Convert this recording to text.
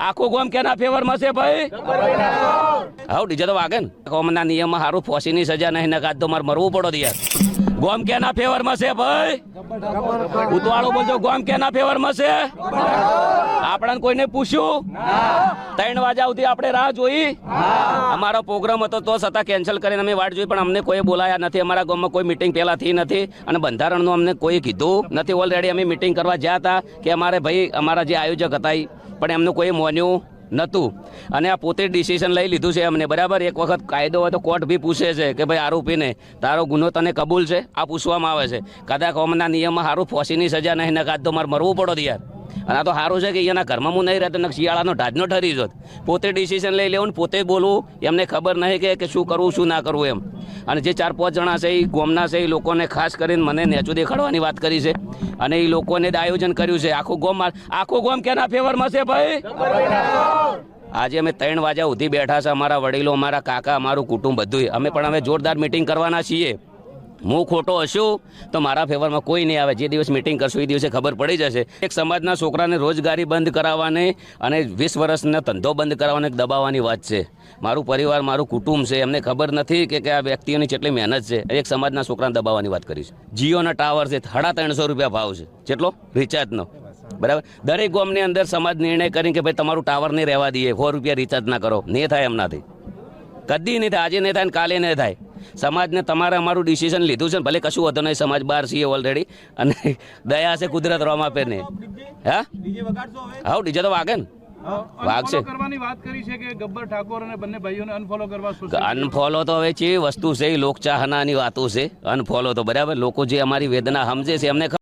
આખું ગોમ કેના ફેવરમાં છે ભાઈ? હાઉ ડીજે તો વાગે ને. ગોમના નિયમમાં સારું ફોસીની સજા નહીં નકાત તો મારે મરવું પડો યાર. ગોમ કેના ફેવરમાં છે ભાઈ? ઉતવાળું બોલજો, ગોમ કેના ફેવરમાં છે? આપણને કોઈને પૂછ્યું? 3 વાગ્યા સુધી આપણે રાહ જોઈ. અમારો પ્રોગ્રામ હતો તો છતાં કેન્સલ કરીને અમે વાટ જોઈ, પણ અમને કોઈ બોલાયા નથી. અમારા ગામમાં કોઈ મિટિંગ પહેલા થઈ નથી અને બંધારણનું અમને કોઈ કીધું નથી. ઓલરેડી અમે મિટિંગ કરવા ગયા હતા કે અમારે ભાઈ અમારા જે આયોજક હતા પણ એમનું કોઈ માન્યું નહોતું અને આ પોતે ડિસિઝન લઈ લીધું છે અમને. બરાબર, એક વખત કાયદો હોય તો કોર્ટ બી પૂછે છે કે ભાઈ આરોપીને તારો ગુનો તને કબૂલ છે? આ પૂછવામાં આવે છે. કદાચ કોમના નિયમમાં સારું ફોસીની સજા નહીં નકાત તો મારે મરવું પડો યાર. અને આ તો સારું છે કે એના ઘરમાં હું નહીં રહેતો ને શિયાળાનો ઢાજનો ઠરી જોત. પોતે ડિસિઝન લઈ લેવું, પોતે બોલવું, એમને ખબર નહીં કે શું કરવું શું ના કરવું એમ. અને જે 4-5 જણા છે એ ગોમના છે, એ લોકોને ખાસ કરીને મને નેચું દેખાડવાની વાત કરી છે અને એ લોકોને જ આયોજન કર્યું છે. આખું ગોમ કેના ફેવરમાં છે ભાઈ? આજે અમે 3 વાગ્યા સુધી બેઠા છે. અમારા વડીલો, અમારા કાકા, અમારું કુટુંબ બધું. અમે પણ હવે જોરદાર મિટિંગ કરવાના છીએ. હું ખોટો હશું તો મારા ફેવરમાં કોઈ નહીં આવે. જે દિવસ મિટિંગ કરશું એ દિવસે ખબર પડી જશે. એક સમાજના છોકરાને રોજગારી બંધ કરાવવાની અને 20 વર્ષનો ધંધો બંધ કરાવવાની દબાવવાની વાત છે. મારું પરિવાર, મારું કુટુંબ છે, એમને ખબર નથી કે આ વ્યક્તિઓની કેટલી મહેનત છે. એક સમાજના છોકરાને દબાવવાની વાત કરી છે. જીઓના ટાવર છે, 350 રૂપિયા ભાવ છે. કેટલો? રિચાર્જનો. બરાબર, દરેક ગામની અંદર સમાજ નિર્ણય કરીને કે ભાઈ તમારું ટાવર નહીં રહેવા દઈએ, 100 રૂપિયા રિચાર્જ ના કરો. નહીં થાય એમનાથી, કદી નહીં થાય. આજે નહીં થાય ને કાલે નહીં થાય. સમાજને તમારે અમારું ડિસિઝન લીધું છે ને, ભલે કશું હતું નહીં, સમાજ બહાર છીએ ઓલરેડી અને દયા છે કુદરત રોમ આપે ને. હા હાઉ ડીજે તો વાગે ને. વાગશે. અનફોલો તો હવે છે વસ્તુ છે, લોકચાહનાની વાતો છે. અનફોલો તો બરાબર, લોકો જે અમારી વેદના સમજે છે એમને